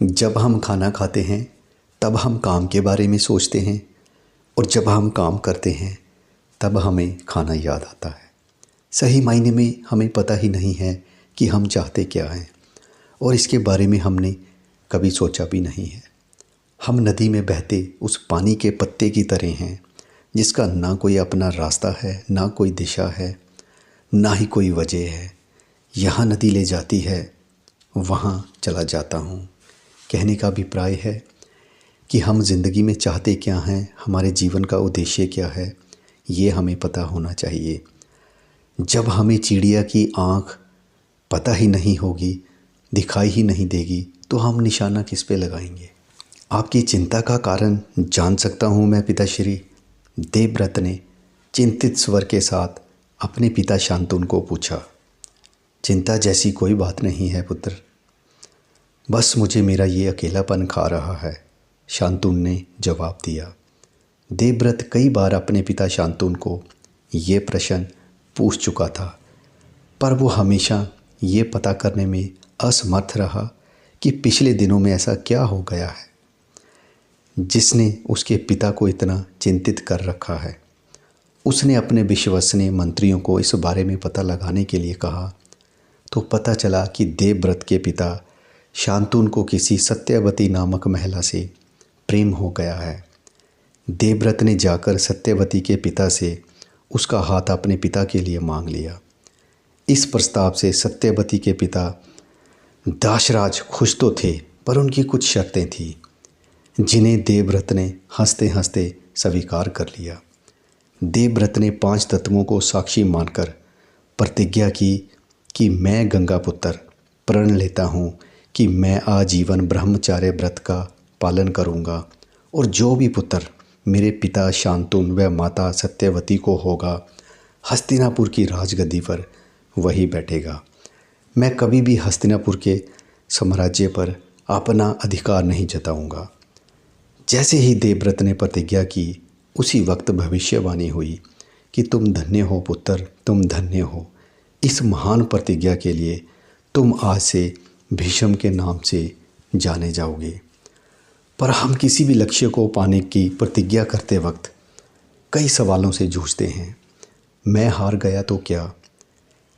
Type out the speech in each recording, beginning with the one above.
जब हम खाना खाते हैं तब हम काम के बारे में सोचते हैं, और जब हम काम करते हैं तब हमें खाना याद आता है। सही मायने में हमें पता ही नहीं है कि हम चाहते क्या हैं, और इसके बारे में हमने कभी सोचा भी नहीं है। हम नदी में बहते उस पानी के पत्ते की तरह हैं, जिसका ना कोई अपना रास्ता है, ना कोई दिशा है, ना ही कोई वजह है। यहाँ नदी ले जाती है, वहाँ चला जाता हूँ। कहने का अभिप्राय है कि हम ज़िंदगी में चाहते क्या हैं, हमारे जीवन का उद्देश्य क्या है, ये हमें पता होना चाहिए। जब हमें चिड़िया की आँख पता ही नहीं होगी, दिखाई ही नहीं देगी, तो हम निशाना किस पे लगाएंगे? आपकी चिंता का कारण जान सकता हूँ मैं पिताश्री? देवव्रत ने चिंतित स्वर के साथ अपने पिता शांतनु को पूछा। चिंता जैसी कोई बात नहीं है पुत्र, बस मुझे मेरा ये अकेलापन खा रहा है, शांतनु ने जवाब दिया। देवव्रत कई बार अपने पिता शांतनु को ये प्रश्न पूछ चुका था, पर वो हमेशा ये पता करने में असमर्थ रहा कि पिछले दिनों में ऐसा क्या हो गया है जिसने उसके पिता को इतना चिंतित कर रखा है। उसने अपने विश्वसनीय मंत्रियों को इस बारे में पता लगाने के लिए कहा, तो पता चला कि देवव्रत के पिता शांतनु को किसी सत्यवती नामक महिला से प्रेम हो गया है। देवव्रत ने जाकर सत्यवती के पिता से उसका हाथ अपने पिता के लिए मांग लिया। इस प्रस्ताव से सत्यवती के पिता दाशराज खुश तो थे, पर उनकी कुछ शर्तें थीं, जिन्हें देवव्रत ने हंसते हंसते स्वीकार कर लिया। देवव्रत ने 5 तत्वों को साक्षी मानकर प्रतिज्ञा की कि मैं गंगा पुत्र प्रण लेता हूँ कि मैं आजीवन ब्रह्मचार्य व्रत का पालन करूँगा, और जो भी पुत्र मेरे पिता शांतनु व माता सत्यवती को होगा, हस्तिनापुर की राजगद्दी पर वही बैठेगा। मैं कभी भी हस्तिनापुर के साम्राज्य पर अपना अधिकार नहीं जताऊँगा। जैसे ही देवव्रत ने प्रतिज्ञा की, उसी वक्त भविष्यवाणी हुई कि तुम धन्य हो पुत्र, तुम धन्य हो। इस महान प्रतिज्ञा के लिए तुम आज से भीष्म के नाम से जाने जाओगे। पर हम किसी भी लक्ष्य को पाने की प्रतिज्ञा करते वक्त कई सवालों से जूझते हैं। मैं हार गया तो क्या?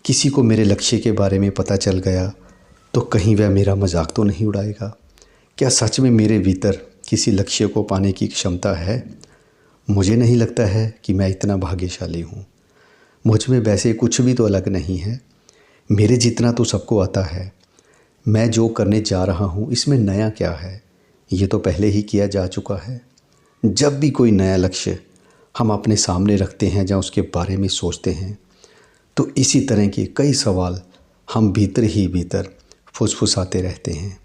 किसी को मेरे लक्ष्य के बारे में पता चल गया तो कहीं वह मेरा मजाक तो नहीं उड़ाएगा? क्या सच में मेरे भीतर किसी लक्ष्य को पाने की क्षमता है? मुझे नहीं लगता है कि मैं इतना भाग्यशाली हूँ। मुझ में वैसे कुछ भी तो अलग नहीं है। मेरे जितना तो सबको आता है। मैं जो करने जा रहा हूँ, इसमें नया क्या है? ये तो पहले ही किया जा चुका है। जब भी कोई नया लक्ष्य हम अपने सामने रखते हैं या उसके बारे में सोचते हैं, तो इसी तरह के कई सवाल हम भीतर ही भीतर फुसफुसाते रहते हैं।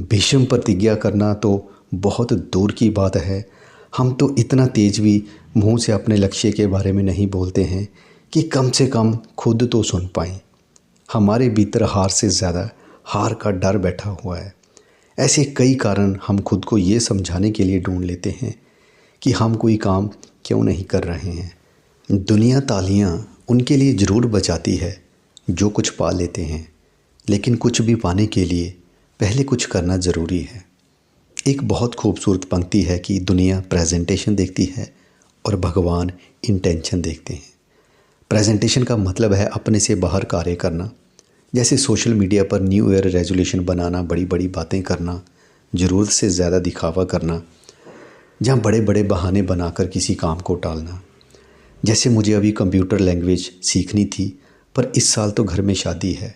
भीष्म प्रतिज्ञा करना तो बहुत दूर की बात है, हम तो इतना तेज भी मुंह से अपने लक्ष्य के बारे में नहीं बोलते हैं कि कम से कम खुद तो सुन पाएं। हमारे भीतर हार से ज़्यादा हार का डर बैठा हुआ है। ऐसे कई कारण हम खुद को ये समझाने के लिए ढूंढ लेते हैं कि हम कोई काम क्यों नहीं कर रहे हैं। दुनिया तालियां उनके लिए ज़रूर बजाती है जो कुछ पा लेते हैं, लेकिन कुछ भी पाने के लिए पहले कुछ करना ज़रूरी है। एक बहुत खूबसूरत पंक्ति है कि दुनिया प्रेजेंटेशन देखती है और भगवान इंटेंशन देखते हैं। प्रेजेंटेशन का मतलब है अपने से बाहर कार्य करना, जैसे सोशल मीडिया पर न्यू ईयर रेजोल्यूशन बनाना, बड़ी बड़ी बातें करना, ज़रूरत से ज़्यादा दिखावा करना, जहाँ बड़े बड़े बहाने बनाकर किसी काम को टालना। जैसे मुझे अभी कंप्यूटर लैंग्वेज सीखनी थी, पर इस साल तो घर में शादी है।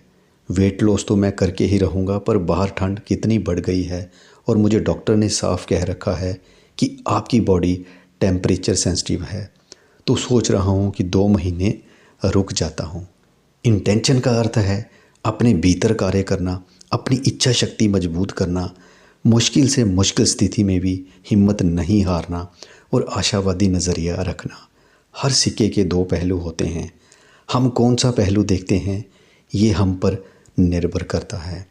वेट लॉस तो मैं करके ही रहूँगा, पर बाहर ठंड कितनी बढ़ गई है और मुझे डॉक्टर ने साफ कह रखा है कि आपकी बॉडी टेम्परेचर सेंसिटिव है। तो सोच रहा हूँ कि 2 महीने रुक जाता हूँ। इंटेंशन का अर्थ है अपने भीतर कार्य करना, अपनी इच्छा शक्ति मजबूत करना, मुश्किल से मुश्किल स्थिति में भी हिम्मत नहीं हारना और आशावादी नज़रिया रखना। हर सिक्के के 2 पहलू होते हैं। हम कौन सा पहलू देखते हैं, ये हम पर निर्भर करता है।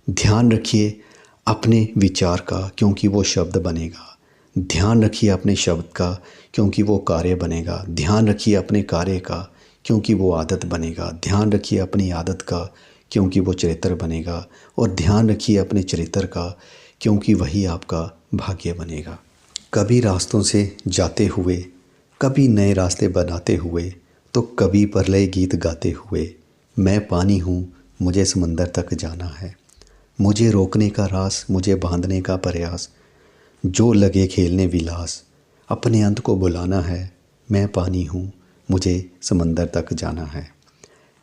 ध्यान रखिए अपने विचार का, क्योंकि वो शब्द बनेगा। ध्यान रखिए अपने शब्द का, क्योंकि वो कार्य बनेगा। ध्यान रखिए अपने कार्य का, क्योंकि वो आदत बनेगा। ध्यान रखिए अपनी आदत का, क्योंकि वो चरित्र बनेगा। और ध्यान रखिए अपने चरित्र का, क्योंकि वही आपका भाग्य बनेगा। कभी रास्तों से जाते हुए, कभी नए रास्ते बनाते हुए, तो कभी प्रलय गीत गाते हुए, मैं पानी हूँ मुझे समंदर तक जाना है। मुझे रोकने का रास, मुझे बांधने का प्रयास, जो लगे खेलने विलास, अपने अंत को बुलाना है। मैं पानी हूँ मुझे समंदर तक जाना है।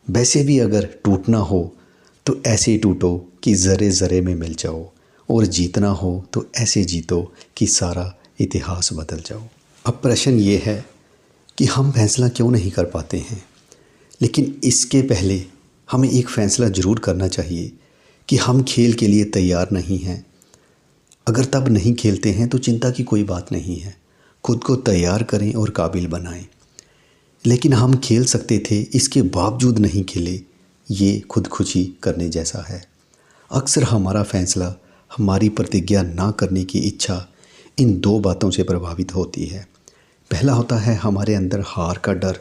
वैसे भी अगर टूटना हो तो ऐसे टूटो कि ज़रे ज़रे में मिल जाओ, और जीतना हो तो ऐसे जीतो कि सारा इतिहास बदल जाओ। अब प्रश्न ये है कि हम फैसला क्यों नहीं कर पाते हैं। लेकिन इसके पहले हमें एक फ़ैसला ज़रूर करना चाहिए कि हम खेल के लिए तैयार नहीं हैं। अगर तब नहीं खेलते हैं तो चिंता की कोई बात नहीं है, खुद को तैयार करें और काबिल बनाएं। लेकिन हम खेल सकते थे, इसके बावजूद नहीं खेले, ये खुदकुशी करने जैसा है। अक्सर हमारा फ़ैसला हमारी प्रतिज्ञा ना करने की इच्छा इन दो बातों से प्रभावित होती है। पहला होता है हमारे अंदर हार का डर,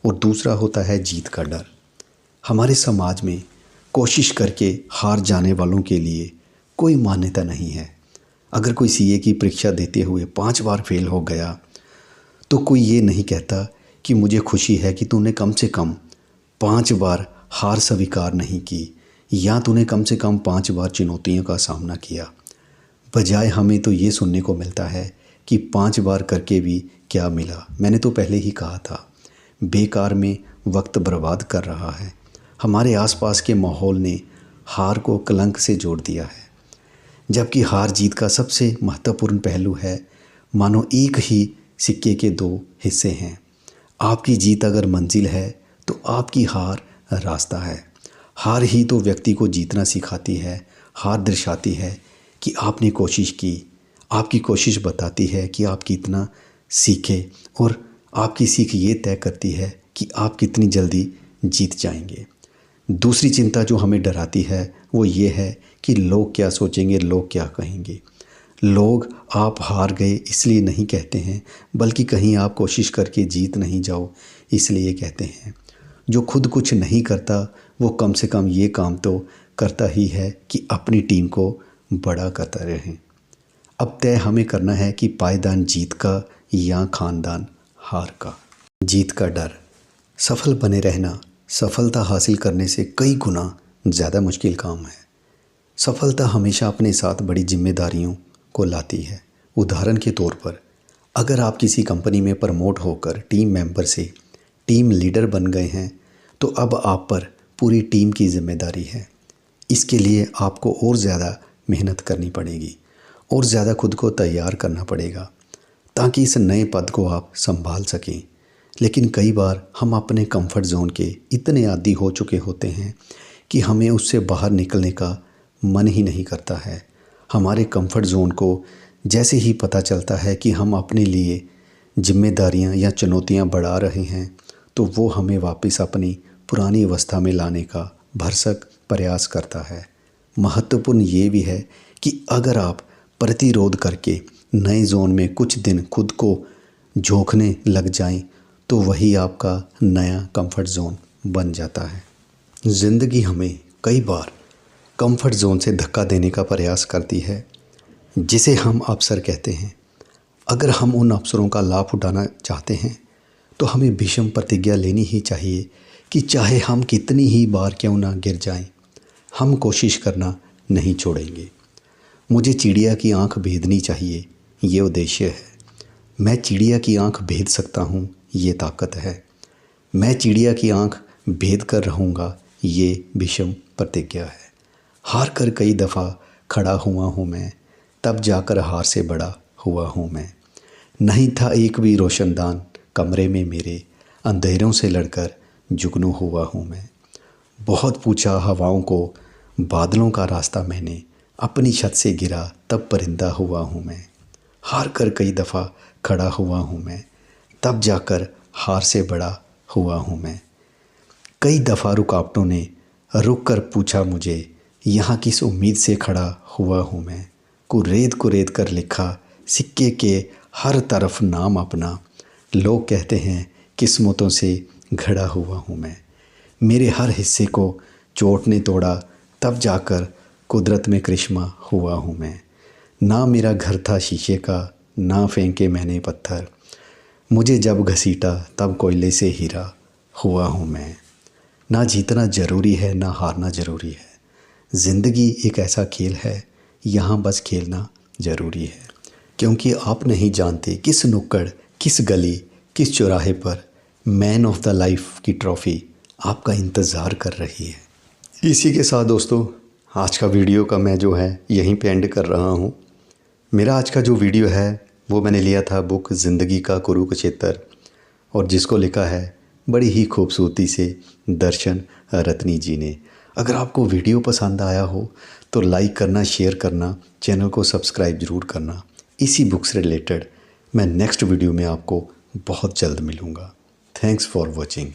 और दूसरा होता है जीत का डर। हमारे समाज में कोशिश करके हार जाने वालों के लिए कोई मान्यता नहीं है। अगर कोई सीए की परीक्षा देते हुए 5 बार फेल हो गया तो कोई ये नहीं कहता कि मुझे खुशी है कि तूने कम से कम 5 बार हार स्वीकार नहीं की, या तूने कम से कम 5 बार चुनौतियों का सामना किया। बजाय हमें तो ये सुनने को मिलता है कि 5 बार करके भी क्या मिला। मैंने तो पहले ही कहा था, बेकार में वक्त बर्बाद कर रहा है। हमारे आसपास के माहौल ने हार को कलंक से जोड़ दिया है, जबकि हार जीत का सबसे महत्वपूर्ण पहलू है। मानो एक ही सिक्के के 2 हिस्से हैं। आपकी जीत अगर मंजिल है तो आपकी हार रास्ता है। हार ही तो व्यक्ति को जीतना सिखाती है। हार दर्शाती है कि आपने कोशिश की। आपकी कोशिश बताती है कि आप कितना सीखे, और आपकी सीख ये तय करती है कि आप कितनी जल्दी जीत जाएंगे। दूसरी चिंता जो हमें डराती है वो ये है कि लोग क्या सोचेंगे, लोग क्या कहेंगे। लोग आप हार गए इसलिए नहीं कहते हैं, बल्कि कहीं आप कोशिश करके जीत नहीं जाओ इसलिए कहते हैं। जो खुद कुछ नहीं करता वो कम से कम ये काम तो करता ही है कि अपनी टीम को बड़ा करता रहे। अब तय हमें करना है कि पायदान जीत का या खानदान हार का। जीत का डर। सफल बने रहना सफलता हासिल करने से कई गुना ज़्यादा मुश्किल काम है। सफलता हमेशा अपने साथ बड़ी जिम्मेदारियों को लाती है। उदाहरण के तौर पर, अगर आप किसी कंपनी में प्रमोट होकर टीम मेंबर से टीम लीडर बन गए हैं तो अब आप पर पूरी टीम की जिम्मेदारी है। इसके लिए आपको और ज़्यादा मेहनत करनी पड़ेगी और ज़्यादा खुद को तैयार करना पड़ेगा ताकि इस नए पद को आप संभाल सकें। लेकिन कई बार हम अपने कंफर्ट जोन के इतने आदी हो चुके होते हैं कि हमें उससे बाहर निकलने का मन ही नहीं करता है। हमारे कंफर्ट जोन को जैसे ही पता चलता है कि हम अपने लिए जिम्मेदारियां या चुनौतियां बढ़ा रहे हैं तो वो हमें वापस अपनी पुरानी अवस्था में लाने का भरसक प्रयास करता है। महत्वपूर्ण ये भी है कि अगर आप प्रतिरोध करके नए जोन में कुछ दिन खुद को झोंकने लग जाएं तो वही आपका नया कंफर्ट जोन बन जाता है। ज़िंदगी हमें कई बार कंफर्ट जोन से धक्का देने का प्रयास करती है, जिसे हम अवसर कहते हैं। अगर हम उन अवसरों का लाभ उठाना चाहते हैं तो हमें विषम प्रतिज्ञा लेनी ही चाहिए कि चाहे हम कितनी ही बार क्यों ना गिर जाएं, हम कोशिश करना नहीं छोड़ेंगे। मुझे चिड़िया की आंख भेदनी चाहिए, ये उद्देश्य है। मैं चिड़िया की आंख भेद सकता हूँ, ये ताकत है। मैं चिड़िया की आंख भेद कर रहूँगा, ये विषम प्रतिज्ञा है। हार कर कई दफ़ा खड़ा हुआ हूँ मैं, तब जाकर हार से बड़ा हुआ हूँ मैं। नहीं था एक भी रोशनदान कमरे में मेरे, अंधेरों से लड़कर जुगनू हुआ हूँ मैं। बहुत पूछा हवाओं को, बादलों का रास्ता मैंने, अपनी छत से गिरा तब परिंदा हुआ हूँ मैं। हार कर कई दफ़ा खड़ा हुआ हूँ मैं, तब जाकर हार से बड़ा हुआ हूँ मैं। कई दफ़ा रुकावटों ने रुक कर पूछा मुझे, यहाँ किस उम्मीद से खड़ा हुआ हूँ मैं। कुरेद कर लिखा सिक्के के हर तरफ नाम अपना, लोग कहते हैं किस्मतों से घड़ा हुआ हूँ मैं। मेरे हर हिस्से को चोट ने तोड़ा, तब जाकर कुदरत में करिश्मा हुआ हूँ मैं। ना मेरा घर था शीशे का, ना फेंके मैंने पत्थर, मुझे जब घसीटा तब कोयले से हीरा हुआ हूँ मैं। ना जीतना ज़रूरी है ना हारना ज़रूरी है, ज़िंदगी एक ऐसा खेल है, यहाँ बस खेलना ज़रूरी है। क्योंकि आप नहीं जानते किस नुक्कड़, किस गली, किस चौराहे पर मैन ऑफ द लाइफ की ट्रॉफ़ी आपका इंतज़ार कर रही है। इसी के साथ दोस्तों आज का वीडियो का मैं जो है यहीं पे एंड कर रहा हूँ। मेरा आज का जो वीडियो है वो मैंने लिया था बुक ज़िंदगी का कुरुक्षेत्र, और जिसको लिखा है बड़ी ही खूबसूरती से दर्शन रत्नी जी ने। अगर आपको वीडियो पसंद आया हो तो लाइक करना, शेयर करना, चैनल को सब्सक्राइब ज़रूर करना। इसी बुक से रिलेटेड मैं नेक्स्ट वीडियो में आपको बहुत जल्द मिलूँगा। Thanks for watching.